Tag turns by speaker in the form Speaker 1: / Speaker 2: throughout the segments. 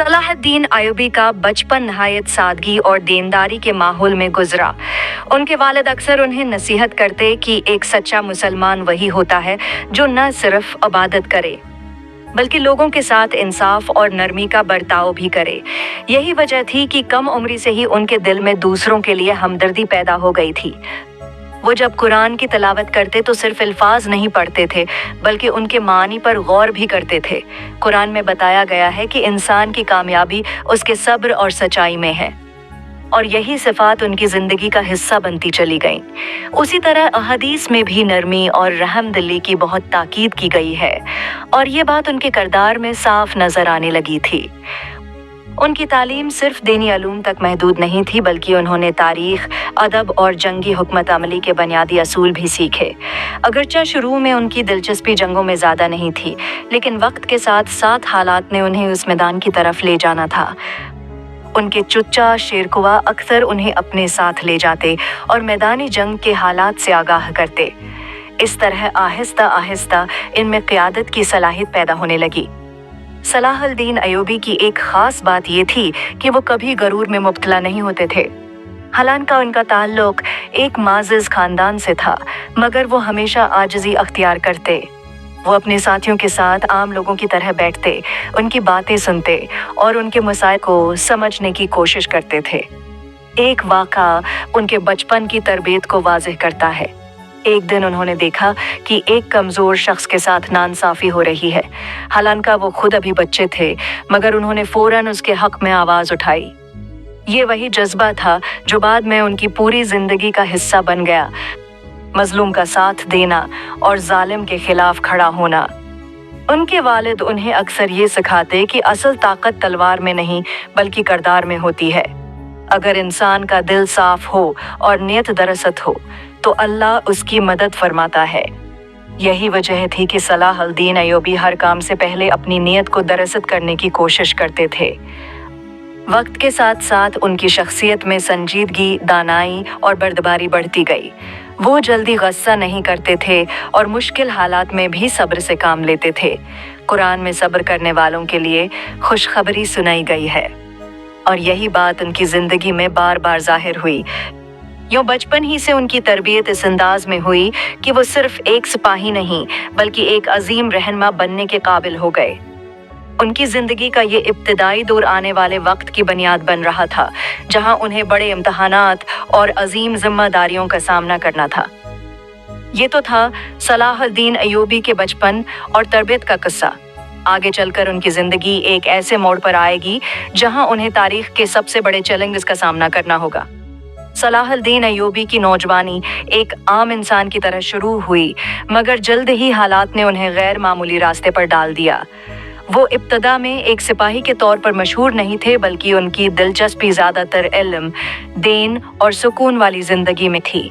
Speaker 1: Salahuddin Ayyubi का बचपन नहायत सादगी और देनदारी के माहौल में गुजरा। उनके वालिद अक्सर उन्हें नसीहत करते कि एक सच्चा मुसलमान वही होता है जो न सिर्फ इबादत करे बल्कि लोगों के साथ इंसाफ और नरमी का बर्ताव भी करे। यही वजह थी कि कम उम्री से ही उनके दिल में दूसरों के लिए हमदर्दी पैदा हो गई थी। वो जब कुरान की तिलावत करते तो सिर्फ अल्फाज नहीं पढ़ते थे बल्कि उनके मानी पर गौर भी करते थे। कुरान में बताया गया है कि इंसान की कामयाबी उसके सब्र और सच्चाई में है और यही सिफात उनकी जिंदगी का हिस्सा बनती चली गईं। उसी तरह हदीस में भी नरमी और रहमदिली की बहुत ताकीद की गई है और ये बात उनके किरदार में साफ नजर आने लगी थी। उनकी तालीम सिर्फ दीनी अलूम तक महदूद नहीं थी बल्कि उन्होंने तारीख, अदब और जंगी हुकमत अमली के बुनियादी असूल भी सीखे। अगरचे शुरू में उनकी दिलचस्पी जंगों में ज़्यादा नहीं थी, लेकिन वक्त के साथ साथ हालात ने उन्हें उस मैदान की तरफ ले जाना था। उनके चुच्चा शेरकुआ अक्सर उन्हें अपने साथ ले जाते और मैदानी जंग के हालात से आगाह करते। इस तरह आहिस्ता आहिस्ता इनमें क़ियादत की सलाहियत पैदा होने लगी। सलाहुद्दीन अय्यूबी की एक खास बात ये थी कि वो कभी गरूर में मुब्तला नहीं होते थे। हालांकि उनका ताल्लुक एक माजिज़ खानदान से था, मगर वो हमेशा आजिज़ी अख्तियार करते। वो अपने साथियों के साथ आम लोगों की तरह बैठते, उनकी बातें सुनते और उनके मसाइल को समझने की कोशिश करते थे। एक वाक़ा उनके बचपन की तरबियत को वाज़ेह करता है। एक दिन उन्होंने देखा कि एक कमज़ोर शख्स के साथ नाइंसाफ़ी हो रही है। हालांकि वो खुद अभी बच्चे थे, मगर उन्होंने फ़ौरन उसके हक़ में आवाज़ उठाई। ये वही जज्बा था जो बाद में उनकी पूरी ज़िंदगी का हिस्सा बन गया, मज़लूम का साथ देना और जालिम के खिलाफ खड़ा होना। उनके वालिद उन्हें अक्सर ये सिखाते कि असल ताकत तलवार में नहीं बल्कि किरदार में होती है। अगर इंसान का दिल साफ हो और नियत दरस्त हो तो अल्लाह उसकी मदद फरमाता है। यही वजह थी कि सलाहुद्दीन अय्यूबी हर काम से पहले अपनी नियत को दरस्त करने की कोशिश करते थे। वक्त के साथ साथ उनकी शख्सियत में संजीदगी, दानाई और बर्दबारी बढ़ती गई। वो जल्दी गुस्सा नहीं करते थे और मुश्किल हालात में भी सब्र से काम लेते थे। कुरान में सब्र करने वालों के लिए खुशखबरी सुनाई गई है और यही बात उनकी ज़िंदगी में बार बार ज़ाहिर हुई। यूँ बचपन ही से उनकी तरबियत इस अंदाज में हुई कि वो सिर्फ एक सिपाही नहीं बल्कि एक अजीम रहनुमा बनने के काबिल हो गए। उनकी ज़िंदगी का ये इब्तिदाई दौर आने वाले वक्त की बुनियाद बन रहा था, जहां उन्हें बड़े इम्तहानात और अजीम जिम्मेदारियों का सामना करना था। ये तो था सलाहुद्दीन अय्यूबी के बचपन और तरबियत का किस्सा। आगे चलकर उनकी ज़िंदगी एक ऐसे मोड़ पर आएगी जहां उन्हें तारीख के सबसे बड़े चैलेंजेस का सामना करना होगा। सलाहुद्दीन अय्यूबी की नौजवानी एक आम इंसान की तरह शुरू हुई, मगर जल्द ही हालात ने उन्हें गैर मामूली रास्ते पर डाल दिया। वो इब्तदा में एक सिपाही के तौर पर मशहूर नहीं थे बल्कि उनकी दिलचस्पी ज़्यादातर इल्म, दीन और सुकून वाली ज़िंदगी में थी।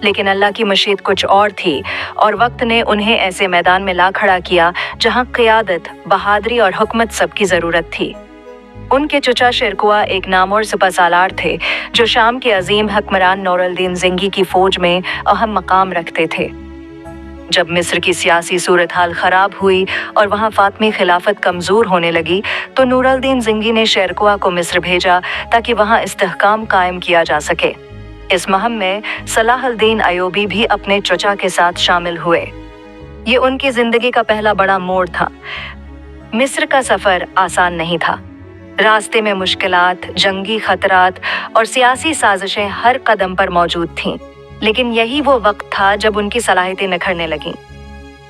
Speaker 1: लेकिन अल्लाह की मशीयत कुछ और थी और वक्त ने उन्हें ऐसे मैदान में ला खड़ा किया जहां क़ियादत, बहादुरी और हुकमत सबकी ज़रूरत थी। उनके चचा शेरकुआ एक नामवर सिपहसालार थे जो शाम के अजीम हुक्मरान नूरुद्दीन ज़िंगी की फ़ौज में अहम मकाम रखते थे। जब मिस्र की सियासी सूरत हाल ख़राब हुई और वहाँ फ़ातिमी खिलाफत कमज़ोर होने लगी तो नूरुद्दीन ज़िंगी ने शेरकुआ को मिस्र भेजा ताकि वहाँ इस्तेहकाम कायम किया जा सके। इस मुहिम में सलाहुद्दीन अय्यूबी भी अपने चचा के साथ शामिल हुए। ये उनकी ज़िंदगी का पहला बड़ा मोड़ था। मिस्र का सफ़र आसान नहीं था। रास्ते में मुश्किलात, जंगी खतरात और सियासी साजिशें हर कदम पर मौजूद थीं, लेकिन यही वो वक्त था जब उनकी सलाहियतें निखरने लगीं।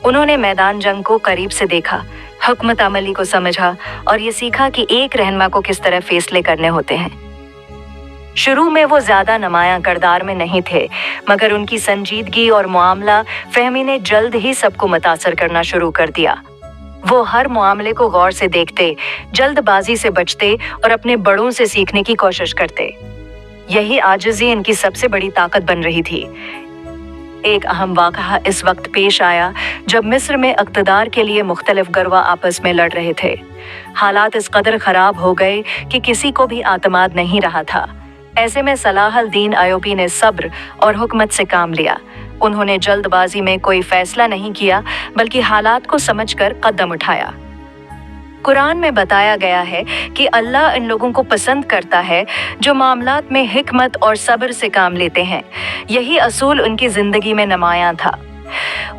Speaker 1: उन्होंने मैदान जंग को करीब से देखा, हुकमत अमली को समझा और ये सीखा कि एक रहनुमा को किस तरह फैसले करने होते हैं। शुरू में वो ज़्यादा नुमायां किरदार में नहीं थे, मगर उनकी संजीदगी और मुआमला फहमी ने जल्द ही सबको मुतासर करना शुरू कर दिया। वो हर मामले को गौर से देखते, जल्दबाजी से बचते और अपने बड़ों से सीखने की कोशिश करते। यही आजिज़ी इनकी सबसे बड़ी ताकत बन रही थी। एक अहम वाक़या इस वक्त पेश आया जब मिस्र में इक़्तिदार के लिए मुख्तलिफ गरवा आपस में लड़ रहे थे। हालात इस कदर ख़राब हो गए कि किसी को भी आतमाद नहीं रहा था। ऐसे में सलाहुद्दीन अय्यूबी ने सब्र और हुकमत से काम लिया। उन्होंने जल्दबाजी में कोई फैसला नहीं किया बल्कि हालात को समझकर कदम उठाया। कुरान में बताया गया है कि अल्लाह इन लोगों को पसंद करता है जो मामलात में हिकमत और सब्र से काम लेते हैं। यही असूल उनकी जिंदगी में नुमायां था।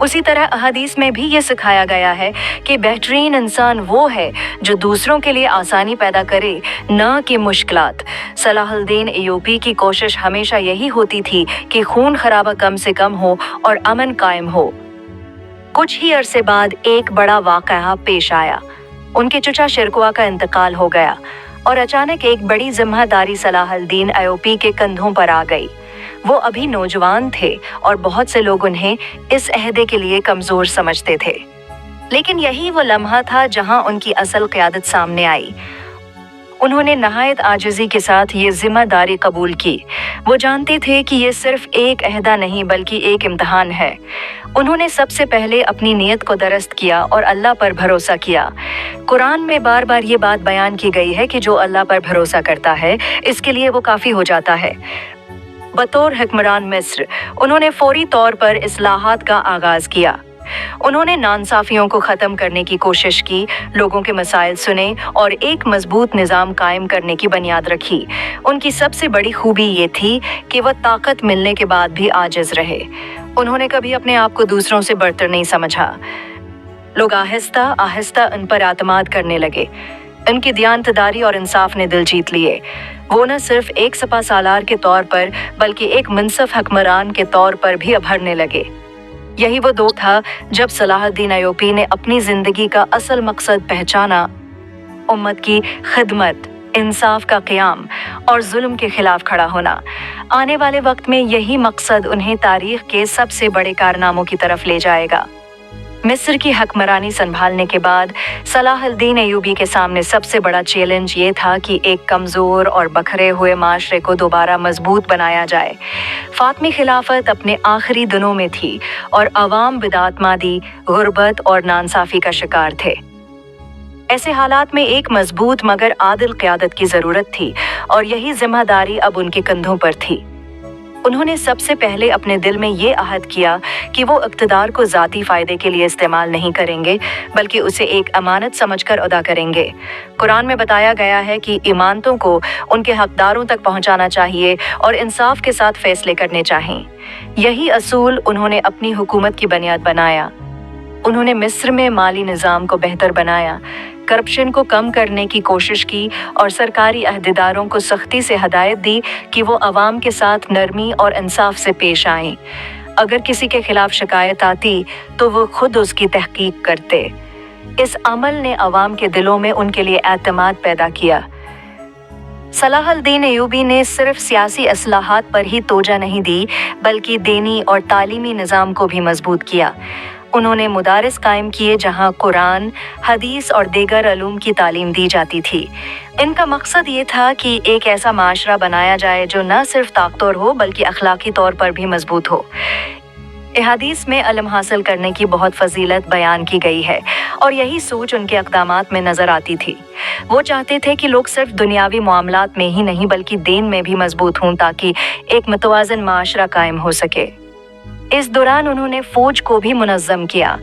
Speaker 1: उसी तरह अहदीस में भी ये सिखाया गया है कि बेहतरीन इंसान वो है जो दूसरों के लिए आसानी पैदा करे, न कि मुश्किलात। सलाहुद्दीन अय्यूबी की कोशिश हमेशा यही होती थी कि खून खराबा कम से कम हो और अमन कायम हो। कुछ ही अरसे बाद एक बड़ा वाक़या पेश आया। उनके चचा शिरकुआ का इंतकाल हो गया और अचानक एक बड़ी जिम्मेदारी सलाहुद्दीन अय्यूबी के कंधों पर आ गई। वो अभी नौजवान थे और बहुत से लोग उन्हें इस अहदे के लिए कमजोर समझते थे, लेकिन यही वो लम्हा था जहां उनकी असल क़यादत सामने आई। उन्होंने नहायत आजिज़ी के साथ ये जिम्मेदारी कबूल की। वो जानते थे कि ये सिर्फ एक अहदा नहीं बल्कि एक इम्तहान है। उन्होंने सबसे पहले अपनी नीयत को दुरुस्त किया और अल्लाह पर भरोसा किया। कुरान में बार बार ये बात बयान की गई है कि जो अल्लाह पर भरोसा करता है इसके लिए वो काफ़ी हो जाता है। बतौर हुक्मरान मिस्र उन्होंने फौरी तौर पर इस्लाहात का आगाज़ किया। उन्होंने नाइंसाफ़ियों को ख़त्म करने की कोशिश की, लोगों के मसाइल सुने और एक मजबूत निज़ाम कायम करने की बुनियाद रखी। उनकी सबसे बड़ी खूबी ये थी कि वह ताकत मिलने के बाद भी आजिज़ रहे। उन्होंने कभी अपने आप को दूसरों से बढ़तर नहीं समझा। लोग आहिस्ता आहिस्ता उन पर आतमाद करने लगे। उनकी दियानतदारी और इंसाफ ने दिल जीत लिए। वो न सिर्फ एक सपा सालार के तौर पर बल्कि एक मुनसिफ हुक्मरान के तौर पर भी उभरने लगे। यही वो दौर था जब सलाहुद्दीन अय्यूबी ने अपनी जिंदगी का असल मकसद पहचाना, उम्मत की खिदमत, इंसाफ का क़याम और जुल्म के खिलाफ खड़ा होना। आने वाले वक्त में यही मकसद उन्हें तारीख के सबसे बड़े कारनामों की तरफ ले जाएगा। मिस्र की हुक्मरानी संभालने के बाद सलाहुद्दीन अय्यूबी के सामने सबसे बड़ा चैलेंज ये था कि एक कमज़ोर और बखरे हुए माशरे को दोबारा मजबूत बनाया जाए। फातमी खिलाफत अपने आखिरी दिनों में थी और अवाम बिदातमादी, गुर्बत और नाइंसाफ़ी का शिकार थे। ऐसे हालात में एक मजबूत मगर आदिल क़यादत की ज़रूरत थी और यही जिम्मेदारी अब उनके कंधों पर थी। उन्होंने सबसे पहले अपने दिल में ये अहद किया कि वो इक़्तिदार को ज़ाती फ़ायदे के लिए इस्तेमाल नहीं करेंगे बल्कि उसे एक अमानत समझकर अदा करेंगे। कुरान में बताया गया है कि इमानतों को उनके हक़दारों तक पहुंचाना चाहिए और इंसाफ के साथ फ़ैसले करने चाहिए। यही असूल उन्होंने अपनी हुकूमत की बुनियाद बनाया। उन्होंने मिस्र में माली निज़ाम को बेहतर बनाया, करप्शन को कम करने की कोशिश की और सरकारी अहदेदारों को सख्ती से हदायत दी कि वो अवाम के साथ नरमी और इंसाफ से पेश आएं। अगर किसी के खिलाफ शिकायत आती तो वो खुद उसकी तहकीक करते। इस अमल ने अवाम के दिलों में उनके लिए एतमाद पैदा किया। सलाहुद्दीन अय्यूबी ने सिर्फ सियासी इस्लाहात पर ही तोजा नहीं दी बल्कि दीनी और तालीमी निज़ाम को भी मजबूत किया। उन्होंने मुदारिस कायम किए जहां कुरान, हदीस और दीगर अलूम की तालीम दी जाती थी। इनका मकसद ये था कि एक ऐसा माशरा बनाया जाए जो न सिर्फ ताकतवर हो बल्कि अखलाकी तौर पर भी मजबूत हो। हदीस में इल्म हासिल करने की बहुत फजीलत बयान की गई है और यही सोच उनके इक़दामात में नज़र आती थी। वो चाहते थे कि लोग सिर्फ दुनियावी मामलात में ही नहीं बल्कि दीन में भी मजबूत हों ताकि एक मुतवाज़िन माशरा कायम हो सके। इस दौरान उन्होंने फ़ौज को भी मुनज़्ज़म किया।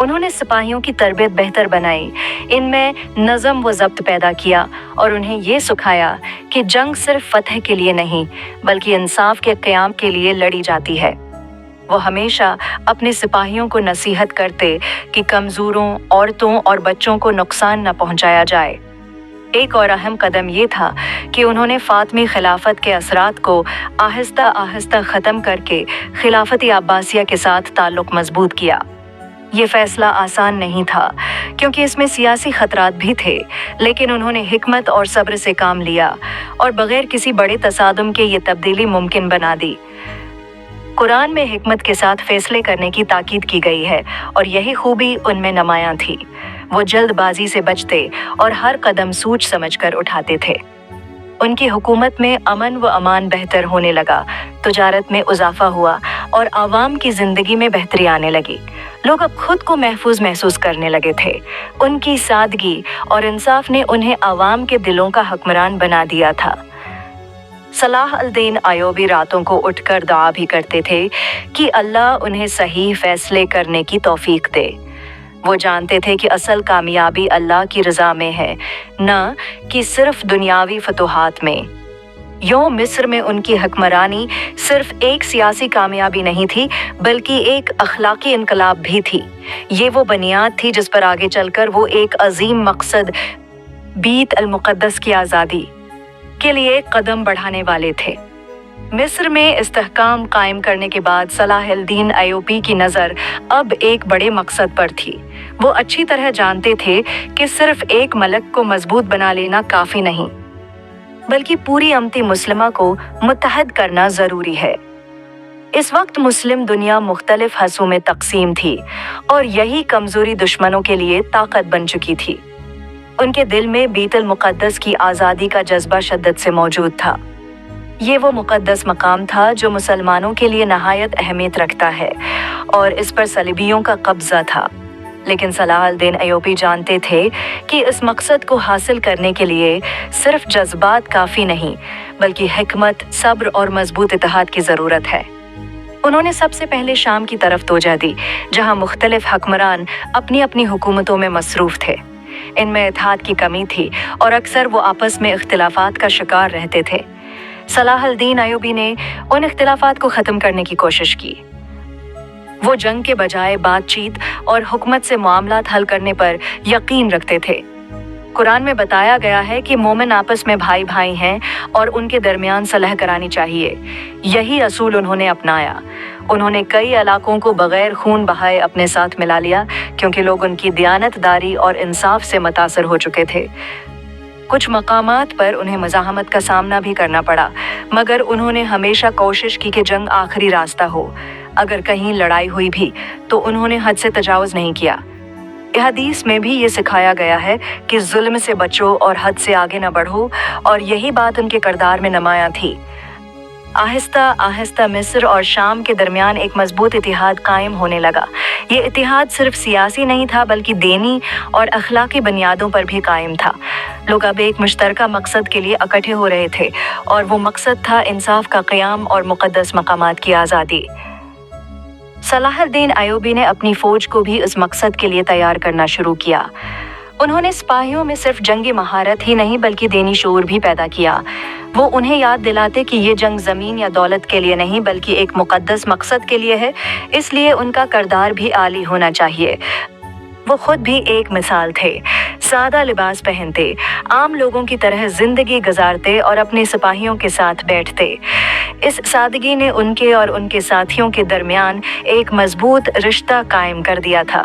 Speaker 1: उन्होंने सिपाहियों की तरबियत बेहतर बनाई, इनमें नज़म व ज़ब्त पैदा किया और उन्हें ये सिखाया कि जंग सिर्फ फ़तह के लिए नहीं बल्कि इंसाफ के क़याम के लिए लड़ी जाती है। वो हमेशा अपने सिपाहियों को नसीहत करते कि कमज़ोरों, औरतों और बच्चों को नुकसान न पहुंचाया जाए। एक और अहम कदम ये था कि उन्होंने फातमी खिलाफत के असरात को आहिस्ता आहिस्ता ख़त्म करके खिलाफत अब्बासिया के साथ ताल्लुक़ मजबूत किया। ये फ़ैसला आसान नहीं था क्योंकि इसमें सियासी ख़तरात भी थे, लेकिन उन्होंने हिकमत और सब्र से काम लिया और बग़ैर किसी बड़े तसादुम के ये तब्दीली मुमकिन बना दी। कुरान में हिकमत के साथ फ़ैसले करने की ताकीद की गई है और यही खूबी उनमें नुमायां थी। वो जल्दबाजी से बचते और हर कदम सोच समझकर उठाते थे। उनकी हुकूमत में अमन व अमान बेहतर होने लगा, तिजारत में इजाफा हुआ और आवाम की ज़िंदगी में बेहतरी आने लगी। लोग अब खुद को महफूज महसूस करने लगे थे। उनकी सादगी और इंसाफ ने उन्हें आवाम के दिलों का हुक्मरान बना दिया था। सलाहुद्दीन अय्यूबी रातों को उठकर दुआ भी करते थे कि अल्लाह उन्हें सही फैसले करने की तौफीक दे। वो जानते थे कि असल कामयाबी अल्लाह की रज़ा में है, न कि सिर्फ दुनियावी फतूहात में। यूं मिस्र में उनकी हुक्मरानी सिर्फ एक सियासी कामयाबी नहीं थी, बल्कि एक अखलाकी इनकलाब भी थी। ये वो बुनियाद थी जिस पर आगे चलकर वो एक अजीम मकसद बीत अल मुक़द्दस की आज़ादी के लिए कदम बढ़ाने वाले थे। मिस्र में इस्तेहकाम कायम करने के बाद सलाहुद्दीन अय्यूबी की नज़र अब एक बड़े मकसद पर थी। वो अच्छी तरह जानते थे कि सिर्फ एक मलक को मजबूत बना लेना काफ़ी नहीं, बल्कि पूरी अम्ती मुस्लिमा को मुत्तहद करना ज़रूरी है। इस वक्त मुस्लिम दुनिया मुख्तलिफ हस्सों में तकसीम थी और यही कमज़ोरी दुश्मनों के लिए ताकत बन चुकी थी। उनके दिल में बीतुल मुक़द्दस की आज़ादी का जज्बा शिद्दत से मौजूद था। ये वो मुक़द्दस मकाम था जो मुसलमानों के लिए नहायत अहमियत रखता है और इस पर सलीबियों का कब्ज़ा था। लेकिन सलाहुद्दीन अय्यूबी जानते थे कि इस मकसद को हासिल करने के लिए सिर्फ जज्बात काफ़ी नहीं, बल्कि हिकमत, सब्र और मजबूत इत्तेहाद की ज़रूरत है। उन्होंने सबसे पहले शाम की तरफ तवज्जो दी, जहाँ मुख्तलिफ हुक्मरान अपनी अपनी हुकूमतों में मसरूफ़ थे। इनमें इत्तेहाद की कमी थी और अक्सर वो आपस में इख्तिलाफात का शिकार रहते थे। सलाहुद्दीन अय्यूबी ने उन इख्तिलाफात को ख़त्म करने की कोशिश की। वो जंग के बजाय बातचीत और हुकूमत से मामलात हल करने पर यकीन रखते थे। कुरान में बताया गया है कि मोमिन आपस में भाई भाई हैं और उनके दरमियान सलह करानी चाहिए। यही असूल उन्होंने अपनाया। उन्होंने कई इलाकों को बगैर खून बहाए अपने साथ मिला लिया, क्योंकि लोग उनकी दियानतदारी और इंसाफ से मुतासर हो चुके थे। कुछ मकामात पर उन्हें मज़ाहमत का सामना भी करना पड़ा, मगर उन्होंने हमेशा कोशिश की कि जंग आखिरी रास्ता हो। अगर कहीं लड़ाई हुई भी तो उन्होंने हद से तजावुज़ नहीं किया। हदीस में भी ये सिखाया गया है कि जुल्म से बचो और हद से आगे न बढ़ो, और यही बात उनके किरदार में नुमायां थी। आहिस्ता आहिस्ता मिस्र और शाम के दरमियान एक मजबूत इत्तेहाद कायम होने लगा। ये इत्तेहाद सिर्फ सियासी नहीं था, बल्कि दीनी और अखलाकी बुनियादों पर भी कायम था। लोग अब एक मुश्तरका मकसद के लिए इकट्ठे हो रहे थे, और वो मकसद था इंसाफ का क़याम और मुक़द्दस मकामात की आज़ादी। सलाहुद्दीन अय्यूबी ने अपनी फ़ौज को भी इस मकसद के लिए तैयार करना शुरू किया। उन्होंने सिपाहियों में सिर्फ जंगी महारत ही नहीं, बल्कि दीनी शऊर भी पैदा किया। वो उन्हें याद दिलाते कि ये जंग ज़मीन या दौलत के लिए नहीं, बल्कि एक मुक़द्दस मकसद के लिए है, इसलिए उनका किरदार भी आली होना चाहिए। वो खुद भी एक मिसाल थे। सादा लिबास पहनते, आम लोगों की तरह जिंदगी गुजारते और अपने सिपाहियों के साथ बैठते। इस सादगी ने उनके और उनके साथियों के दरमियान एक मजबूत रिश्ता कायम कर दिया था।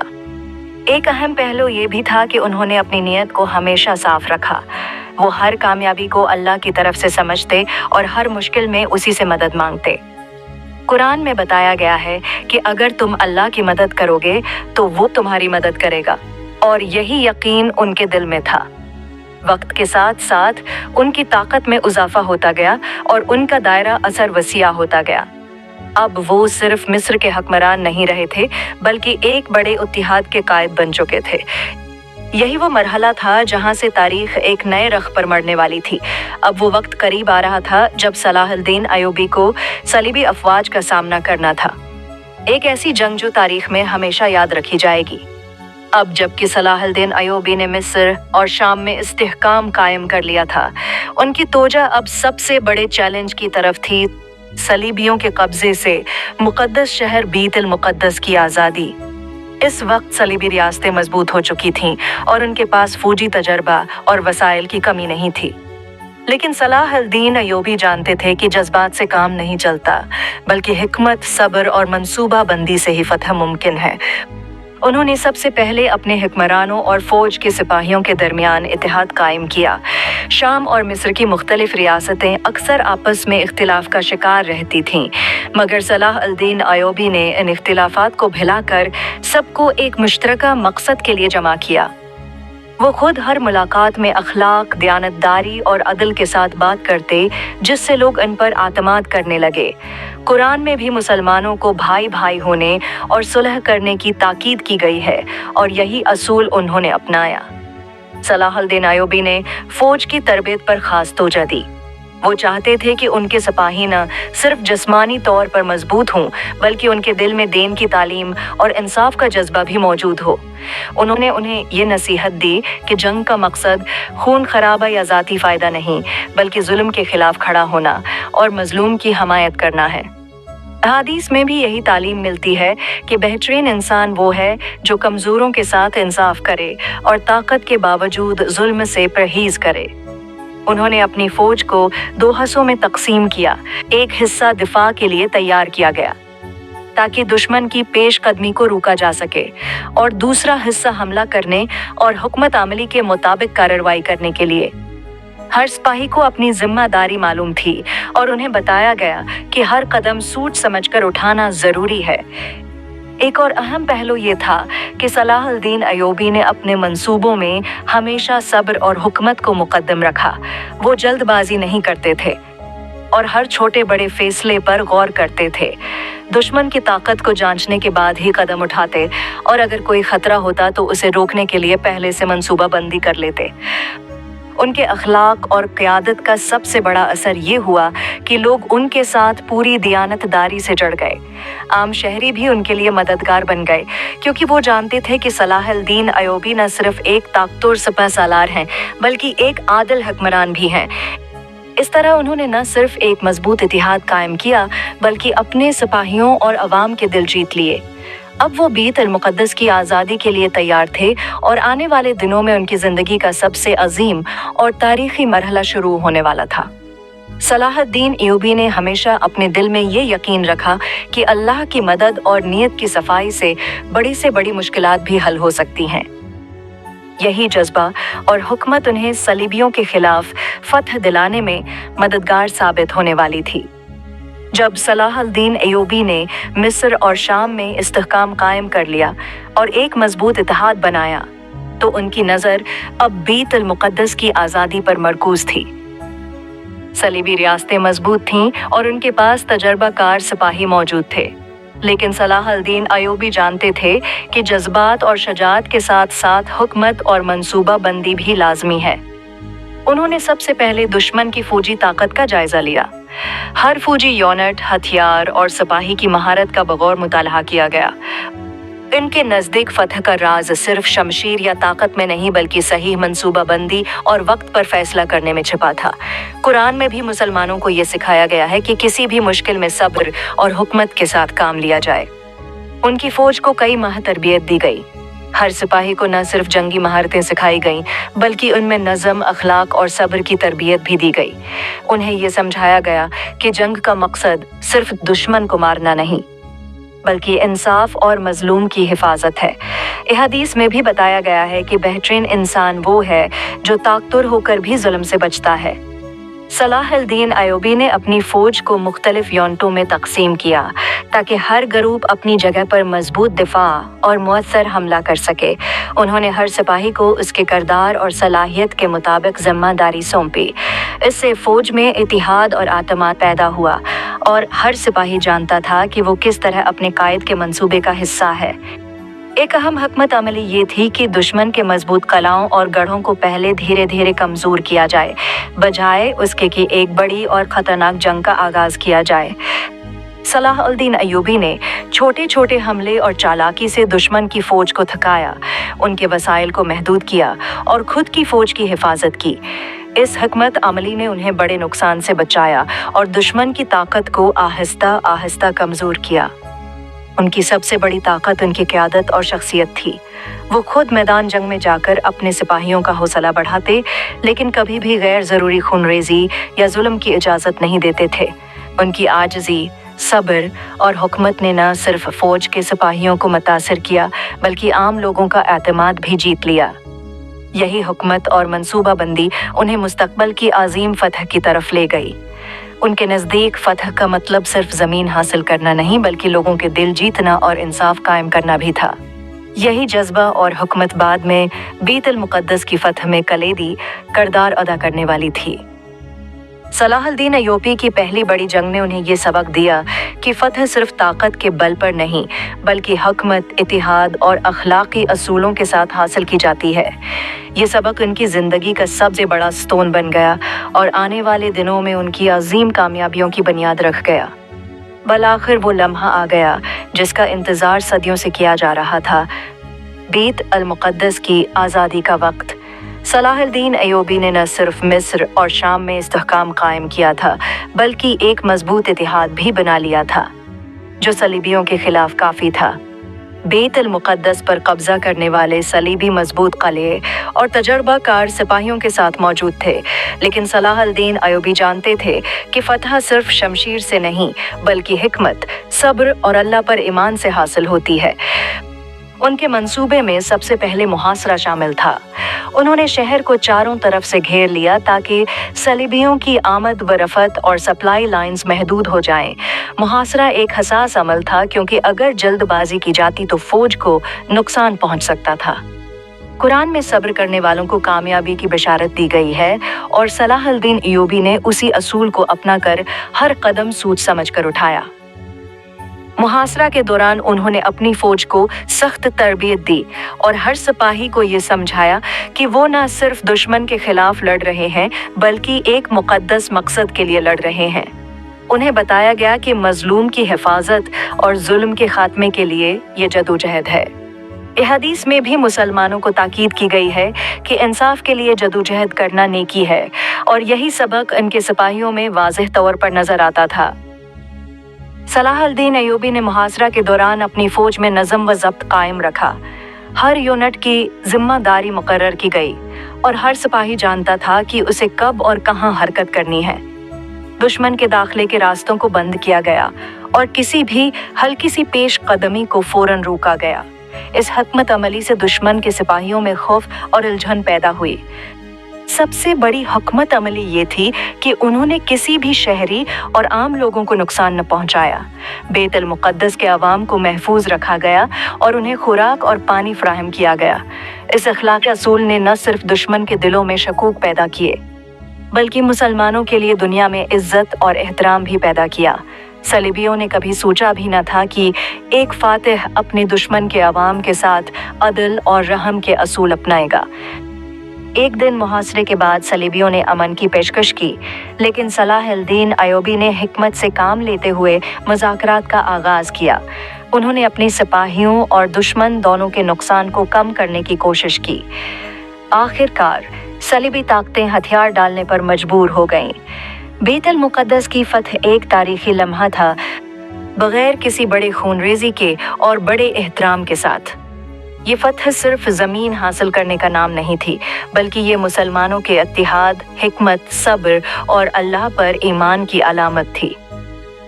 Speaker 1: एक अहम पहलू ये भी था कि उन्होंने अपनी नीयत को हमेशा साफ रखा। वो हर कामयाबी को अल्लाह की तरफ से समझते और हर मुश्किल में उसी से मदद मांगते। कुरान में बताया गया है कि अगर तुम अल्लाह की मदद करोगे तो वो तुम्हारी मदद करेगा, और यही यकीन उनके दिल में था। वक्त के साथ साथ उनकी ताकत में इजाफा होता गया और उनका दायरा असर वसिया होता गया। अब वो सिर्फ मिस्र के हुक्मरान नहीं रहे थे, बल्कि एक बड़े इत्तेहाद के कायद बन चुके थे। यही वो मरहला था जहां से तारीख एक नए रख पर मरने वाली थी। अब वो वक्त करीब आ रहा था जब सलाहुद्दीन अय्यूबी को सलीबी अफवाज का सामना करना था। एक ऐसी जंग जो तारीख में हमेशा याद रखी जाएगी। अब जबकि सलाहुद्दीन अय्यूबी ने मिस्र और शाम में इस्तेहकाम कायम कर लिया था, उनकी तोजा अब सबसे बड़े चैलेंज की तरफ थी, सलीबियों के कब्जे से मुक़द्दस शहर बीतुल मुक़द्दस की आज़ादी। इस वक्त सलीबी रियासतें मजबूत हो चुकी थीं और उनके पास फौजी तजर्बा और वसाइल की कमी नहीं थी। लेकिन सलाहुद्दीन अय्यूबी जानते थे कि जज्बात से काम नहीं चलता, बल्कि हिकमत, सब्र और मंसूबा बंदी से ही फतह मुमकिन है। उन्होंने सबसे पहले अपने हुक्मरानों और फौज के सिपाहियों के दरमियान इत्तेहाद कायम किया। शाम और मिस्र की मुख्तलिफ रियासतें अक्सर आपस में इख्तिलाफ का शिकार रहती थीं, मगर सलाहुद्दीन अय्यूबी ने इन इख्तिलाफात को भिलाकर सबको एक मुश्तरका मकसद के लिए जमा किया। वो खुद हर मुलाकात में अखलाक, दयानतदारी और अदल के साथ बात करते, जिससे लोग इन पर आतमाद करने लगे। कुरान में भी मुसलमानों को भाई भाई होने और सुलह करने की ताकीद की गई है, और यही असूल उन्होंने अपनाया। सलाहुद्दीन अय्यूबी ने फौज की तरबियत पर खास तवज्जो दी। वो चाहते थे कि उनके सिपाही न सिर्फ जिस्मानी तौर पर मजबूत हों, बल्कि उनके दिल में दीन की तालीम और इंसाफ का जज्बा भी मौजूद हो। उन्होंने उन्हें ये नसीहत दी कि जंग का मकसद खून खराबा या ज़ाती फ़ायदा नहीं, बल्कि जुल्म के खिलाफ खड़ा होना और मजलूम की हमायत करना है। हदीस में भी यही तालीम मिलती है कि बेहतरीन इंसान वो है जो कमज़ोरों के साथ इंसाफ करे और ताकत के बावजूद जुल्म से परहेज़ करे। उन्होंने अपनी फौज को 2 हिस्सों में तकसीम किया। एक हिस्सा दिफा के लिए तैयार किया गया ताकि दुश्मन की पेश कदमी को रोका जा सके, और दूसरा हिस्सा हमला करने और हुकमत अमली के मुताबिक कार्रवाई करने के लिए। हर सिपाही को अपनी जिम्मेदारी मालूम थी और उन्हें बताया गया कि हर कदम सोच समझकर उठाना जरूरी है। एक और अहम पहलू ये था कि सलाहुद्दीन अय्यूबी ने अपने मंसूबों में हमेशा सब्र और हुकमत को मुकद्दम रखा। वो जल्दबाजी नहीं करते थे और हर छोटे बड़े फैसले पर गौर करते थे। दुश्मन की ताकत को जांचने के बाद ही कदम उठाते और अगर कोई खतरा होता तो उसे रोकने के लिए पहले से मंसूबा बंदी कर लेते। उनके अखलाक और क़यादत का सबसे बड़ा असर ये हुआ कि लोग उनके साथ पूरी दियानतदारी से जुड़ गए। आम शहरी भी उनके लिए मददगार बन गए, क्योंकि वो जानते थे कि सलाहुद्दीन अय्यूबी न सिर्फ एक ताकतवर सिपह सालार हैं, बल्कि एक आदिल हुक्मरान भी हैं। इस तरह उन्होंने न सिर्फ एक मजबूत इतिहाद कायम किया, बल्कि अपने सिपाहियों और अवाम के दिल जीत लिए। अब वो बीत अल मुक़द्दस की आज़ादी के लिए तैयार थे और आने वाले दिनों में उनकी ज़िंदगी का सबसे अजीम और तारीख़ी मरहला शुरू होने वाला था। सलाहुद्दीन अय्यूबी ने हमेशा अपने दिल में ये यकीन रखा कि अल्लाह की मदद और नीयत की सफाई से बड़ी मुश्किलात भी हल हो सकती हैं। यही जज्बा और हुकमत उन्हें सलीबियों के खिलाफ फतह दिलाने में मददगार साबित होने वाली थी। जब सलाहुद्दीन अय्यूबी ने मिस्र और शाम में इस्तेहकाम कायम कर लिया और एक मजबूत इत्तेहाद बनाया, तो उनकी नज़र अब बीत अल मुक़द्दस की आज़ादी पर मरकूज थी। सलीबी रियासतें मजबूत थीं और उनके पास तजर्बाकार सिपाही मौजूद थे, लेकिन सलाहुद्दीन अय्यूबी जानते थे कि जज्बात और शजाअत के साथ साथ हुकमत और मंसूबा बंदी भी लाजमी है। उन्होंने सबसे पहले दुश्मन की फौजी ताकत का जायजा लिया। हर फौजी यूनिट, हथियार और सिपाही की महारत का बगौर मुताला किया गया। इनके नज़दीक फतह का राज सिर्फ शमशीर या ताकत में नहीं, बल्कि सही मंसूबा बंदी और वक्त पर फैसला करने में छिपा था। कुरान में भी मुसलमानों को ये सिखाया गया है कि किसी भी मुश्किल में सब्र और हुकमत के साथ काम लिया जाए। उनकी फौज को कई माह तरबियत दी गई। हर सिपाही को न सिर्फ जंगी महारतें सिखाई गईं, बल्कि उनमें नज़म, अखलाक और सब्र की तरबियत भी दी गई। उन्हें ये समझाया गया कि जंग का मकसद सिर्फ दुश्मन को मारना नहीं, बल्कि इंसाफ और मजलूम की हिफाजत है। हदीस में भी बताया गया है कि बेहतरीन इंसान वो है जो ताकतवर होकर भी जुल्म से बचता है। सलाहुद्दीन अय्यूबी ने अपनी फौज को मुख्तलिफ यूनिटों में तकसीम किया ताकि हर ग्रुप अपनी जगह पर मजबूत दिफा और मुअस्सर हमला कर सके। उन्होंने हर सिपाही को उसके किरदार और सलाहियत के मुताबिक जिम्मेदारी सौंपी। इससे फौज में इतिहाद और आतमाद पैदा हुआ और हर सिपाही जानता था कि वो किस तरह अपने कायद के मंसूबे का हिस्सा है। एक अहम हिकमत अमली ये थी कि दुश्मन के मजबूत कलाओं और गढ़ों को पहले धीरे धीरे कमज़ोर किया जाए, बजाय उसके कि एक बड़ी और ख़तरनाक जंग का आगाज़ किया जाए। सलाहुद्दीन अय्यूबी ने छोटे छोटे हमले और चालाकी से दुश्मन की फ़ौज को थकाया, उनके वसाइल को महदूद किया और ख़ुद की फ़ौज की हिफाजत की। इस हिकमत अमली ने उन्हें बड़े नुकसान से बचाया और दुश्मन की ताकत को आहिस्ता आहिस्ता कमज़ोर किया। उनकी सबसे बड़ी ताकत उनकी क़यादत और शख्सियत थी। वो खुद मैदान जंग में जाकर अपने सिपाहियों का हौसला बढ़ाते, लेकिन कभी भी गैर ज़रूरी खूनरेज़ी या जुल्म की इजाज़त नहीं देते थे। उनकी आजिज़ी, सब्र और हुकमत ने न सिर्फ फ़ौज के सिपाहियों को मुतासिर किया, बल्कि आम लोगों का एतमाद भी जीत लिया। यही हुकमत और मंसूबा बंदी उन्हें मुस्तक़बल की अजीम फ़तह की तरफ ले गई। उनके नज़दीक फ़तह का मतलब सिर्फ ज़मीन हासिल करना नहीं, बल्कि लोगों के दिल जीतना और इंसाफ कायम करना भी था। यही जज्बा और हुकमत बाद में बीत अल मुक़द्दस की फ़तह में कलीदी किरदार अदा करने वाली थी। सलाहुद्दीन अय्यूबी की पहली बड़ी जंग ने उन्हें ये सबक दिया कि फतह सिर्फ ताकत के बल पर नहीं बल्कि हकमत, इतिहाद और अखलाकी असूलों के साथ हासिल की जाती है। ये सबक उनकी ज़िंदगी का सबसे बड़ा स्टोन बन गया और आने वाले दिनों में उनकी अजीम कामयाबियों की बुनियाद रख गया। बलाखिर वो लम्हा आ गया जिसका इंतज़ार सदियों से किया जा रहा था, बैत अल मुक़द्दस की आज़ादी का वक्त। सलाहुद्दीन अय्यूबी ने न सिर्फ मिस्र और शाम में इस्तेहकाम कायम किया था बल्कि एक मजबूत इतिहाद भी बना लिया था जो सलीबियों के खिलाफ काफ़ी था। बैत अल मुक़द्दस पर कब्जा करने वाले सलीबी मजबूत किले और तजर्बाकार सिपाहियों के साथ मौजूद थे, लेकिन सलाहुद्दीन अय्यूबी जानते थे कि फतह सिर्फ शमशीर से नहीं बल्कि हिकमत, सब्र और अल्लाह पर ईमान से हासिल होती है। उनके मंसूबे में सबसे पहले मुहासरा शामिल था। उन्होंने शहर को चारों तरफ से घेर लिया ताकि सलीबियों की आमद व रफत और सप्लाई लाइंस महदूद हो जाएं। मुहासरा एक हसास अमल था क्योंकि अगर जल्दबाजी की जाती तो फौज को नुकसान पहुंच सकता था। कुरान में सब्र करने वालों को कामयाबी की बशारत दी गई है और सलाहुद्दीन अय्यूबी ने उसी असूल को अपनाकर हर कदम सोच समझ कर उठाया। मुहासरा के दौरान उन्होंने अपनी फौज को सख्त तरबियत दी और हर सिपाही को ये समझाया कि वो न सिर्फ दुश्मन के खिलाफ लड़ रहे हैं बल्कि एक मुक़द्दस मकसद के लिए लड़ रहे हैं। उन्हें बताया गया कि मजलूम की हिफाजत और जुल्म के खात्मे के लिए ये जदोजहद है। इस हदीस में भी मुसलमानों को ताकीद की गई है कि इंसाफ के लिए जदोजहद करना नेकी है और यही सबक इनके सिपाहियों में वाज़ेह तौर पर नजर आता था। सलाहुद्दीन अय्यूबी ने मुहासरा के दौरान अपनी फौज में नज़म व ज़ब्त कायम रखा। हर यूनिट की जिम्मेदारी मुकर्रर की गई और हर सिपाही जानता था कि उसे कब और कहां हरकत करनी है। दुश्मन के दाखिले के रास्तों को बंद किया गया और किसी भी हल्की सी पेश कदमी को फौरन रोका गया। इस हिकमत अमली से दुश्मन के सिपाहियों में खौफ और उलझन पैदा हुई। सबसे बड़ी हिकमत अमली ये थी कि उन्होंने किसी भी शहरी और आम लोगों को नुकसान न पहुंचाया। बैत अल मुक़द्दस के अवाम को महफूज रखा गया और उन्हें खुराक और पानी फराहम किया गया। इस अखलाकी असूल ने न सिर्फ दुश्मन के दिलों में शकूक पैदा किए बल्कि मुसलमानों के लिए दुनिया में इज्जत और एहतराम भी पैदा किया। सलीबियों ने कभी सोचा भी न था कि एक फातिह अपने दुश्मन के अवाम के साथ अदल और रहम के असूल अपनाएगा। एक दिन मुहासरे के बाद सलीबियों ने अमन की पेशकश की, लेकिन सलाहुद्दीन अय्यूबी ने हिकमत से काम लेते हुए मुज़ाकरात का आगाज़ किया। उन्होंने अपने सिपाहियों और दुश्मन दोनों के नुकसान को कम करने की कोशिश की। आखिरकार सलीबी ताकतें हथियार डालने पर मजबूर हो गईं। बैत अल मुक़द्दस की फतह एक तारीखी लम्हा था, बगैर किसी बड़े खूनरेज़ी के और बड़े एहतराम के साथ। ये फतह सिर्फ ज़मीन हासिल करने का नाम नहीं थी बल्कि ये मुसलमानों के इत्तिहाद, हिकमत, सब्र और अल्लाह पर ईमान की अलामत थी।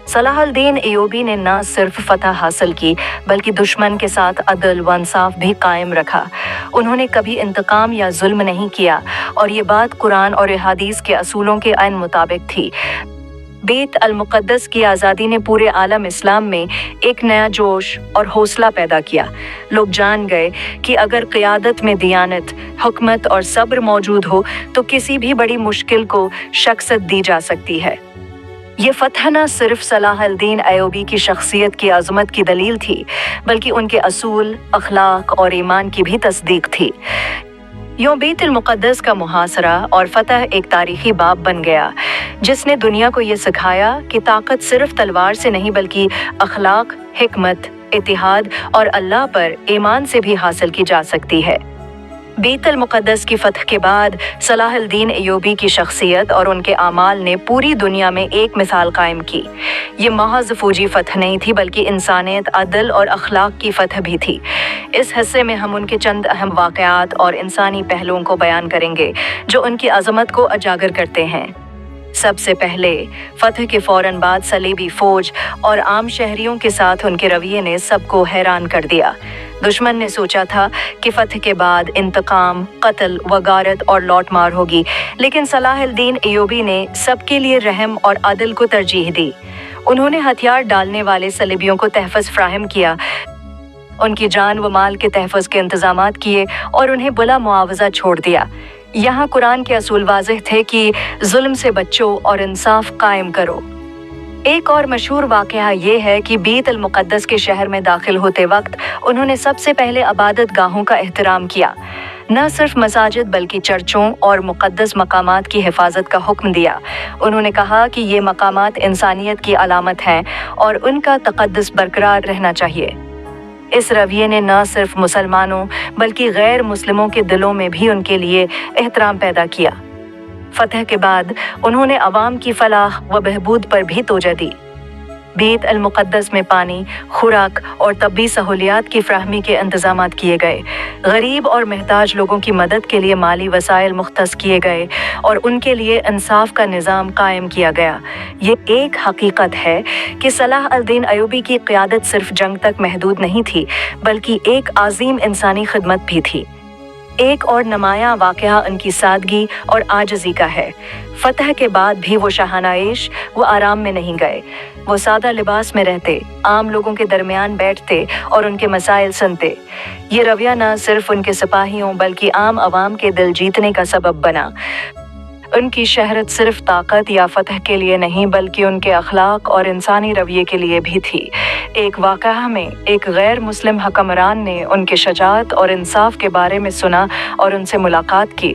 Speaker 1: सलाहुद्दीन अय्यूबी ने न सिर्फ फतह हासिल की बल्कि दुश्मन के साथ अदल व इंसाफ भी कायम रखा। उन्होंने कभी इंतकाम या जुल्म नहीं किया और ये बात कुरान और हदीस के असूलों के ऐन मुताबिक थी। बैत अल मुक़द्दस की आज़ादी ने पूरे आलम इस्लाम में एक नया जोश और हौसला पैदा किया। लोग जान गए कि अगर क़ियादत में दियानत, हुकमत और सब्र मौजूद हो तो किसी भी बड़ी मुश्किल को शख्सियत दी जा सकती है। ये फतह न सिर्फ सलाहुद्दीन अय्यूबी की शख्सियत की अज़मत की दलील थी बल्कि उनके असूल, अखलाक और ईमान की भी तस्दीक थी। यूं बैत अल मुक़द्दस का मुहासरा और फतह एक तारीखी बाब बन गया जिसने दुनिया को ये सिखाया कि ताकत सिर्फ तलवार से नहीं बल्कि अखलाक, हिकमत, इत्तिहाद और अल्लाह पर ईमान से भी हासिल की जा सकती है। बैत अल मुक़द्दस की फतह के बाद सलाहुद्दीन अय्यूबी की शख्सियत और उनके आमाल ने पूरी दुनिया में एक मिसाल कायम की। ये महज फौजी फतह नहीं थी बल्कि इंसानियत, अदल और अखलाक की फतह भी थी। इस हिस्से में हम उनके चंद अहम वाक़यात और इंसानी पहलुओं को बयान करेंगे जो उनकी अज़मत को उजागर करते हैं। सबसे पहले फतह के फ़ौरन बाद सलीबी फ़ौज और आम शहरियों के साथ उनके रवैये ने सबको हैरान कर दिया। दुश्मन ने सोचा था कि फतह के बाद इंतकाम, कत्ल, वगारत और लौट मार होगी, लेकिन सलाहुद्दीन अय्यूबी ने सबके लिए रहम और अदल को तरजीह दी। उन्होंने हथियार डालने वाले सलीबियों को तहफ़्फ़ुज़ फ़राहम किया, उनकी जान व माल के तहफ़्फ़ुज़ के इंतज़ामात किए और उन्हें बुला मुआवज़ा छोड़ दिया। यहाँ कुरान के असूल वाज़ेह थे कि जुल्म से बचो और इंसाफ कायम करो। ایک اور مشہور واقعہ یہ ہے کہ بیت المقدس کے شہر میں داخل ہوتے وقت انہوں نے سب سے پہلے عبادت گاہوں کا احترام کیا۔ نہ صرف مساجد بلکہ چرچوں اور مقدس مقامات کی حفاظت کا حکم دیا۔ انہوں نے کہا کہ یہ مقامات انسانیت کی علامت ہیں اور ان کا تقدس برقرار رہنا چاہیے۔ اس رویے نے نہ صرف مسلمانوں بلکہ غیر مسلموں کے دلوں میں بھی ان کے لیے احترام پیدا کیا۔ فتح کے بعد انہوں نے عوام کی فلاح و بہبود پر بھی توجہ دی۔ بیت المقدس میں پانی، خوراک اور طبی سہولیات کی فراہمی کے انتظامات کیے گئے۔ غریب اور محتاج لوگوں کی مدد کے لیے مالی وسائل مختص کیے گئے اور ان کے لیے انصاف کا نظام قائم کیا گیا۔ یہ ایک حقیقت ہے کہ صلاح الدین ایوبی کی قیادت صرف جنگ تک محدود نہیں تھی بلکہ ایک عظیم انسانی خدمت بھی تھی۔ ایک اور نمایاں واقعہ ان کی سادگی اور عاجزی کا ہے۔ فتح کے بعد بھی وہ شاہانہ عیش و آرام میں نہیں گئے۔ وہ سادہ لباس میں رہتے، عام لوگوں کے درمیان بیٹھتے اور ان کے مسائل سنتے۔ یہ رویہ نہ صرف ان کے سپاہیوں بلکہ عام عوام کے دل جیتنے کا سبب بنا۔ ان کی شہرت صرف طاقت یا فتح کے لیے نہیں بلکہ ان کے اخلاق اور انسانی رویے کے لیے بھی تھی۔ ایک واقعہ میں ایک غیر مسلم حکمران نے ان کے شجاعت اور انصاف کے بارے میں سنا اور ان سے ملاقات کی۔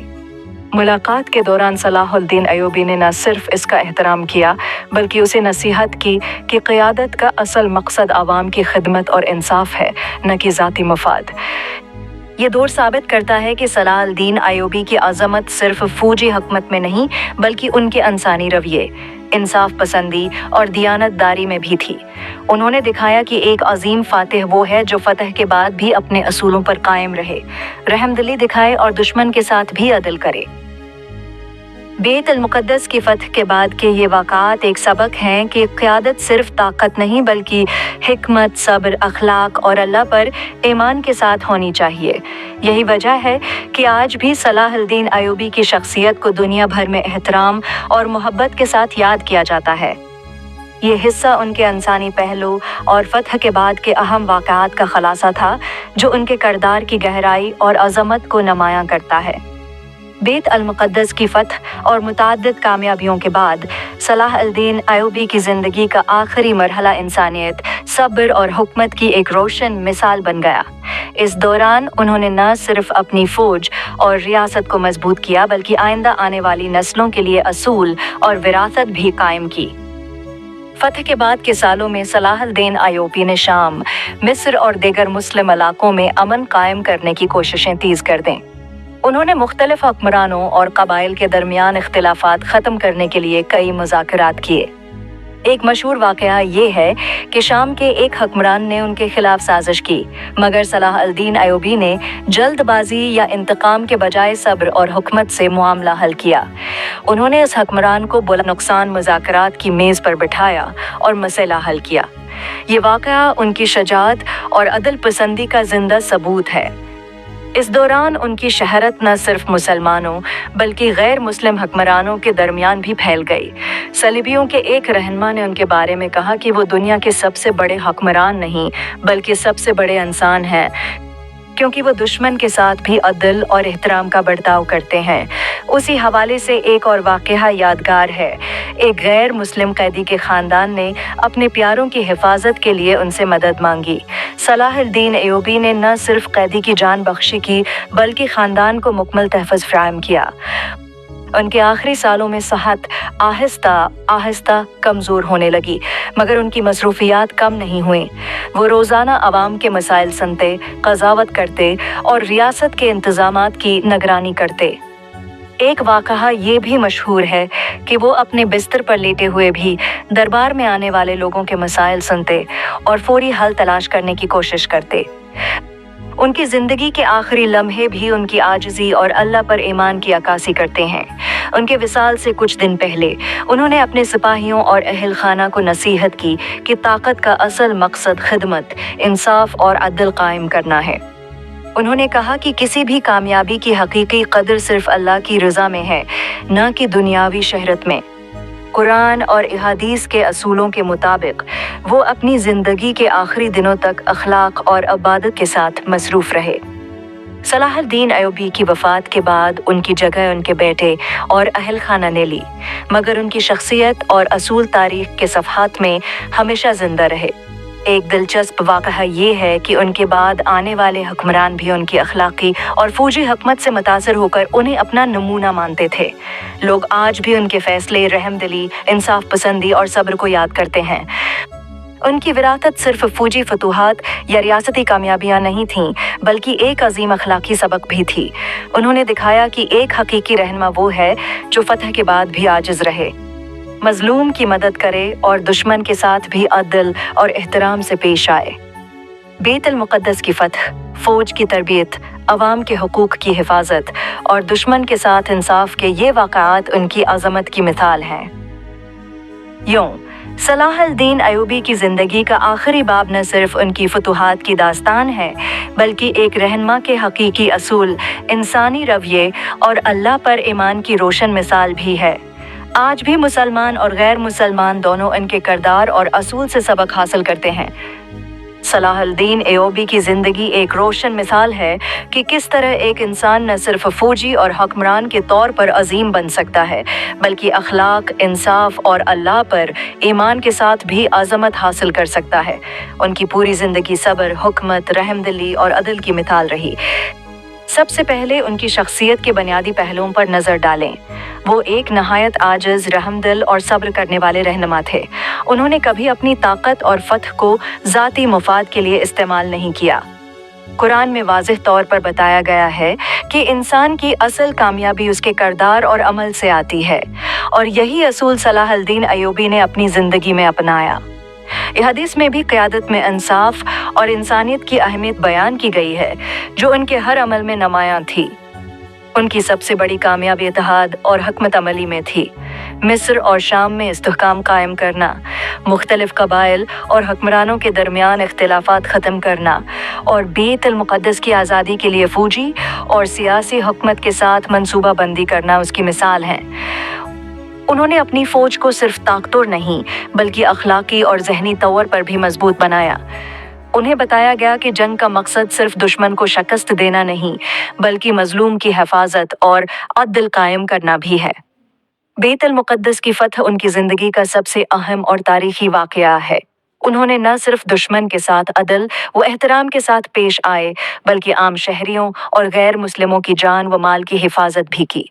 Speaker 1: ملاقات کے دوران صلاح الدین ایوبی نے نہ صرف اس کا احترام کیا بلکہ اسے نصیحت کی کہ قیادت کا اصل مقصد عوام کی خدمت اور انصاف ہے، نہ کہ ذاتی مفاد۔ یہ دور ثابت کرتا ہے کہ صلاح الدین ایوبی کی عظمت صرف فوجی حکمت میں نہیں بلکہ ان کے انسانی رویے، انصاف پسندی اور دیانت داری میں بھی تھی۔ انہوں نے دکھایا کہ ایک عظیم فاتح وہ ہے جو فتح کے بعد بھی اپنے اصولوں پر قائم رہے، رحمدلی دکھائے اور دشمن کے ساتھ بھی عدل کرے۔ بیت المقدس کی فتح کے بعد کے یہ واقعات ایک سبق ہیں کہ قیادت صرف طاقت نہیں بلکہ حکمت، صبر، اخلاق اور اللہ پر ایمان کے ساتھ ہونی چاہیے۔ یہی وجہ ہے کہ آج بھی صلاح الدین ایوبی کی شخصیت کو دنیا بھر میں احترام اور محبت کے ساتھ یاد کیا جاتا ہے۔ یہ حصہ ان کے انسانی پہلو اور فتح کے بعد کے اہم واقعات کا خلاصہ تھا جو ان کے کردار کی گہرائی اور عظمت کو نمایاں کرتا ہے۔ بیت المقدس کی فتح اور متعدد کامیابیوں کے بعد صلاح الدین ایوبی کی زندگی کا آخری مرحلہ انسانیت، صبر اور حکمت کی ایک روشن مثال بن گیا۔ اس دوران انہوں نے نہ صرف اپنی فوج اور ریاست کو مضبوط کیا بلکہ آئندہ آنے والی نسلوں کے لیے اصول اور وراثت بھی قائم کی۔ فتح کے بعد کے سالوں میں صلاح الدین ایوبی نے شام، مصر اور دیگر مسلم علاقوں میں امن قائم کرنے کی کوششیں تیز کر دیں۔ انہوں نے مختلف حکمرانوں اور قبائل کے درمیان اختلافات ختم کرنے کے لیے کئی مذاکرات کیے۔ ایک مشہور واقعہ یہ ہے کہ شام کے ایک حکمران نے ان کے خلاف سازش کی، مگر صلاح الدین ایوبی نے جلد بازی یا انتقام کے بجائے صبر اور حکمت سے معاملہ حل کیا۔ انہوں نے اس حکمران کو بلا نقصان مذاکرات کی میز پر بٹھایا اور مسئلہ حل کیا۔ یہ واقعہ ان کی شجاعت اور عدل پسندی کا زندہ ثبوت ہے۔ اس دوران ان کی شہرت نہ صرف مسلمانوں بلکہ غیر مسلم حکمرانوں کے درمیان بھی پھیل گئی۔ صلیبیوں کے ایک رہنما نے ان کے بارے میں کہا کہ وہ دنیا کے سب سے بڑے حکمران نہیں بلکہ سب سے بڑے انسان ہیں، کیونکہ وہ دشمن کے ساتھ بھی عدل اور احترام کا برتاؤ کرتے ہیں۔ اسی حوالے سے ایک اور واقعہ یادگار ہے۔ ایک غیر مسلم قیدی کے خاندان نے اپنے پیاروں کی حفاظت کے لیے ان سے مدد مانگی۔ صلاح الدین ایوبی نے نہ صرف قیدی کی جان بخشی کی بلکہ خاندان کو مکمل تحفظ فراہم کیا۔ ان کے آخری سالوں میں صحت آہستہ آہستہ کمزور ہونے لگی، مگر ان کی مصروفیات کم نہیں ہوئیں۔ وہ روزانہ عوام کے مسائل سنتے، قضاوت کرتے اور ریاست کے انتظامات کی نگرانی کرتے۔ ایک واقعہ یہ بھی مشہور ہے کہ وہ اپنے بستر پر لیٹے ہوئے بھی دربار میں آنے والے لوگوں کے مسائل سنتے اور فوری حل تلاش کرنے کی کوشش کرتے۔ ان کی زندگی کے آخری لمحے بھی ان کی عاجزی اور اللہ پر ایمان کی عکاسی کرتے ہیں۔ ان کے وصال سے کچھ دن پہلے انہوں نے اپنے سپاہیوں اور اہل خانہ کو نصیحت کی کہ طاقت کا اصل مقصد خدمت، انصاف اور عدل قائم کرنا ہے۔ انہوں نے کہا کہ کسی بھی کامیابی کی حقیقی قدر صرف اللہ کی رضا میں ہے، نہ کہ دنیاوی شہرت میں۔ قرآن اور احادیث کے اصولوں کے مطابق وہ اپنی زندگی کے آخری دنوں تک اخلاق اور عبادت کے ساتھ مصروف رہے۔ صلاح الدین ایوبی کی وفات کے بعد ان کی جگہ ان کے بیٹے اور اہل خانہ نے لی۔ مگر ان کی شخصیت اور اصول تاریخ کے صفحات میں ہمیشہ زندہ رہے۔ ایک دلچسپ واقعہ یہ ہے کہ ان کے بعد آنے والے حکمران بھی ان کی اخلاقی اور فوجی حکمت سے متاثر ہو کر انہیں اپنا نمونہ مانتے تھے۔ لوگ آج بھی ان کے فیصلے، رحم دلی، انصاف پسندی اور صبر کو یاد کرتے ہیں۔ ان کی وراثت صرف فوجی فتوحات یا ریاستی کامیابیاں نہیں تھیں، بلکہ ایک عظیم اخلاقی سبق بھی تھی۔ انہوں نے دکھایا کہ ایک حقیقی رہنما وہ ہے جو فتح کے بعد بھی عاجز رہے، مظلوم کی مدد کرے اور دشمن کے ساتھ بھی عدل اور احترام سے پیش آئے۔ بیت المقدس کی فتح، فوج کی تربیت، عوام کے حقوق کی حفاظت اور دشمن کے ساتھ انصاف کے یہ واقعات ان کی عظمت کی مثال ہیں۔ یوں صلاح الدین ایوبی کی زندگی کا آخری باب نہ صرف ان کی فتوحات کی داستان ہے، بلکہ ایک رہنما کے حقیقی اصول، انسانی رویے اور اللہ پر ایمان کی روشن مثال بھی ہے۔ آج بھی مسلمان اور غیر مسلمان دونوں ان کے کردار اور اصول سے سبق حاصل کرتے ہیں۔ صلاح الدین ایوبی کی زندگی ایک روشن مثال ہے کہ کس طرح ایک انسان نہ صرف فوجی اور حکمران کے طور پر عظیم بن سکتا ہے، بلکہ اخلاق، انصاف اور اللہ پر ایمان کے ساتھ بھی عظمت حاصل کر سکتا ہے۔ ان کی پوری زندگی صبر، حکمت، رحم دلی اور عدل کی مثال رہی۔ سب سے پہلے ان کی شخصیت کے بنیادی پہلوؤں پر نظر ڈالیں۔ وہ ایک نہایت عاجز، رحم دل اور صبر کرنے والے رہنما تھے۔ انہوں نے کبھی اپنی طاقت اور فتح کو ذاتی مفاد کے لیے استعمال نہیں کیا۔ قرآن میں واضح طور پر بتایا گیا ہے کہ انسان کی اصل کامیابی اس کے کردار اور عمل سے آتی ہے، اور یہی اصول صلاح الدین ایوبی نے اپنی زندگی میں اپنایا۔ یہ حدیث میں بھی قیادت میں انصاف اور انسانیت کی اہمیت بیان کی گئی ہے، جو ان کے ہر عمل میں نمایاں تھی۔ ان کی سب سے بڑی کامیابی اتحاد اور حکمت عملی میں تھی۔ مصر اور شام میں استحکام قائم کرنا، مختلف قبائل اور حکمرانوں کے درمیان اختلافات ختم کرنا، اور بیت المقدس کی آزادی کے لیے فوجی اور سیاسی حکمت کے ساتھ منصوبہ بندی کرنا اس کی مثال ہیں۔ انہوں نے اپنی فوج کو صرف طاقتور نہیں، بلکہ اخلاقی اور ذہنی طور پر بھی مضبوط بنایا۔ انہیں بتایا گیا کہ جنگ کا مقصد صرف دشمن کو شکست دینا نہیں، بلکہ مظلوم کی حفاظت اور عدل قائم کرنا بھی ہے۔ بیت المقدس کی فتح ان کی زندگی کا سب سے اہم اور تاریخی واقعہ ہے۔ انہوں نے نہ صرف دشمن کے ساتھ عدل و احترام کے ساتھ پیش آئے، بلکہ عام شہریوں اور غیر مسلموں کی جان و مال کی حفاظت بھی کی۔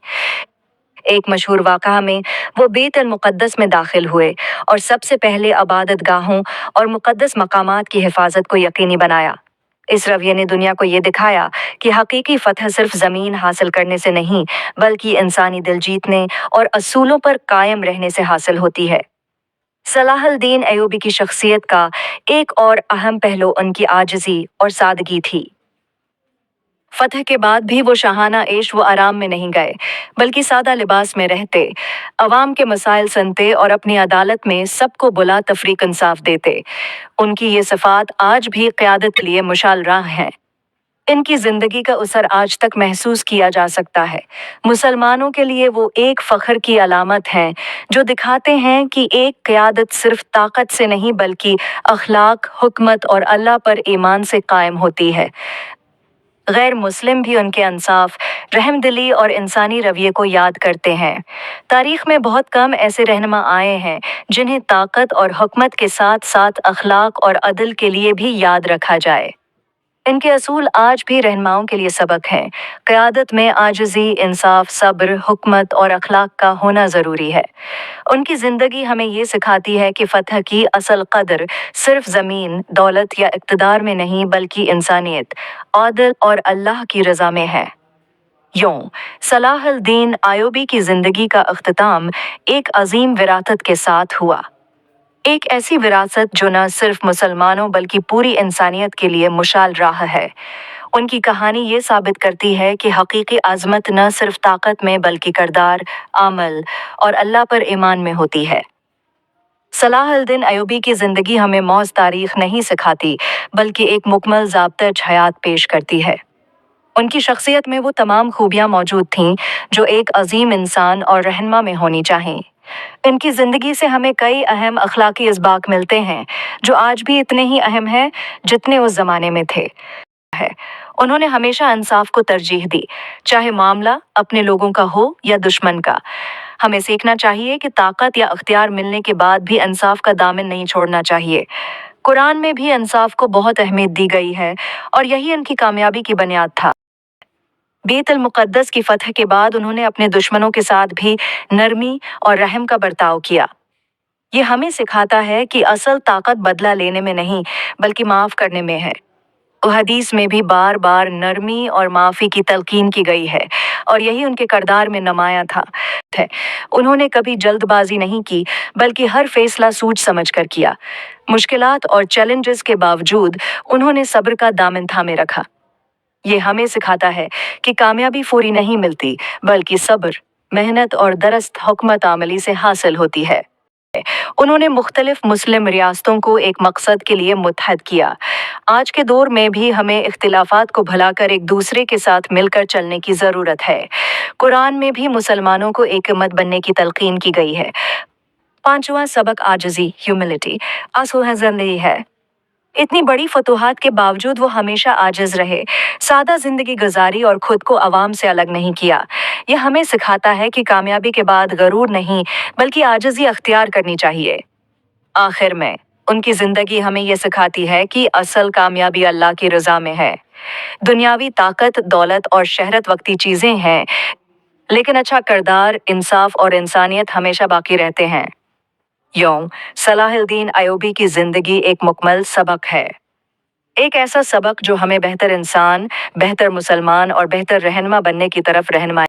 Speaker 1: ایک مشہور واقعہ میں وہ بیت المقدس میں داخل ہوئے اور سب سے پہلے عبادت گاہوں اور مقدس مقامات کی حفاظت کو یقینی بنایا۔ اس رویے نے دنیا کو یہ دکھایا کہ حقیقی فتح صرف زمین حاصل کرنے سے نہیں، بلکہ انسانی دل جیتنے اور اصولوں پر قائم رہنے سے حاصل ہوتی ہے۔ صلاح الدین ایوبی کی شخصیت کا ایک اور اہم پہلو ان کی عاجزی اور سادگی تھی۔ فتح کے بعد بھی وہ شاہانہ عیش و آرام میں نہیں گئے، بلکہ سادہ لباس میں رہتے، عوام کے مسائل سنتے اور اپنی عدالت میں سب کو بلا تفریق انصاف دیتے۔ ان کی یہ صفات آج بھی قیادت کے لیے مشعل راہ ہیں۔ ان کی زندگی کا اثر آج تک محسوس کیا جا سکتا ہے۔ مسلمانوں کے لیے وہ ایک فخر کی علامت ہیں، جو دکھاتے ہیں کہ ایک قیادت صرف طاقت سے نہیں، بلکہ اخلاق، حکمت اور اللہ پر ایمان سے قائم ہوتی ہے۔ غیر مسلم بھی ان کے انصاف، رحم دلی اور انسانی رویے کو یاد کرتے ہیں۔ تاریخ میں بہت کم ایسے رہنما آئے ہیں جنہیں طاقت اور حکمت کے ساتھ ساتھ اخلاق اور عدل کے لیے بھی یاد رکھا جائے۔ ان کے اصول آج بھی رہنماؤں کے لیے سبق ہیں۔ قیادت میں عاجزی، انصاف، صبر، حکمت اور اخلاق کا ہونا ضروری ہے۔ ان کی زندگی ہمیں یہ سکھاتی ہے کہ فتح کی اصل قدر صرف زمین، دولت یا اقتدار میں نہیں، بلکہ انسانیت، عدل اور اللہ کی رضا میں ہے۔ یوں صلاح الدین ایوبی کی زندگی کا اختتام ایک عظیم وراثت کے ساتھ ہوا۔ ایک ایسی وراثت جو نہ صرف مسلمانوں بلکہ پوری انسانیت کے لیے مشعل راہ ہے۔ ان کی کہانی یہ ثابت کرتی ہے کہ حقیقی عظمت نہ صرف طاقت میں بلکہ کردار، عمل اور اللہ پر ایمان میں ہوتی ہے۔ صلاح الدین ایوبی کی زندگی ہمیں محض تاریخ نہیں سکھاتی، بلکہ ایک مکمل ضابطۂ حیات پیش کرتی ہے۔ ان کی شخصیت میں وہ تمام خوبیاں موجود تھیں جو ایک عظیم انسان اور رہنما میں ہونی چاہئیں۔ ان کی زندگی سے ہمیں کئی اہم اخلاقی اسباق ملتے ہیں جو آج بھی اتنے ہی اہم ہیں جتنے اس زمانے میں تھے۔ انہوں نے ہمیشہ انصاف کو ترجیح دی، چاہے معاملہ اپنے لوگوں کا ہو یا دشمن کا۔ हमें सीखना चाहिए कि ताकत या अख्तियार मिलने के बाद भी इंसाफ का दामन नहीं छोड़ना चाहिए। कुरान में भी इंसाफ को बहुत अहमियत दी गई है और यही उनकी कामयाबी की बुनियाद था। बैतुल मुक़द्दस की फतह के बाद उन्होंने अपने दुश्मनों के साथ भी नरमी और रहम का बर्ताव किया। ये हमें सिखाता है कि असल ताकत बदला लेने में नहीं बल्कि माफ़ करने में है। हदीस में भी बार बार नरमी और माफ़ी की तलकीन की गई है और यही उनके किरदार में नुमायां था। उन्होंने कभी जल्दबाजी नहीं की बल्कि हर फैसला सोच समझ कर किया। मुश्किलात और चैलेंजेस के बावजूद उन्होंने सब्र का दामन थामे रखा। ये हमें सिखाता है कि कामयाबी फौरी नहीं मिलती बल्कि सब्र, मेहनत और दरस्त हुकमत आमली से हासिल होती है। उन्होंने मुख्तलिफ मुस्लिम रियासतों को एक मकसद के लिए मुत्तहद किया। आज के दौर में भी हमें इख्तिलाफात को भुलाकर एक दूसरे के साथ मिलकर चलने की ज़रूरत है। कुरान में भी मुसलमानों को एक उम्मत बनने की तलकीन की गई है। पांचवा सबक आजिज़ी, ह्यूमिलिटी, असुहज़ली है। इतनी बड़ी फतूहात के बावजूद वो हमेशा आजिज़ रहे, सादा जिंदगी गुजारी और खुद को अवाम से अलग नहीं किया। यह हमें सिखाता है कि कामयाबी के बाद गरूर नहीं बल्कि आजिज़ी अख्तियार करनी चाहिए। आखिर में उनकी जिंदगी हमें यह सिखाती है कि असल कामयाबी अल्लाह की रज़ा में है। दुनियावी ताकत, दौलत और शहरत वक्ती चीज़ें हैं, लेकिन अच्छा किरदार, इंसाफ और इंसानियत हमेशा बाकी रहते हैं। यूं सलाहुद्दीन अय्यूबी की जिंदगी एक मुकम्मल सबक है। एक ऐसा सबक जो हमें बेहतर इंसान, बेहतर मुसलमान और बेहतर रहनुमा बनने की तरफ रहनुमाई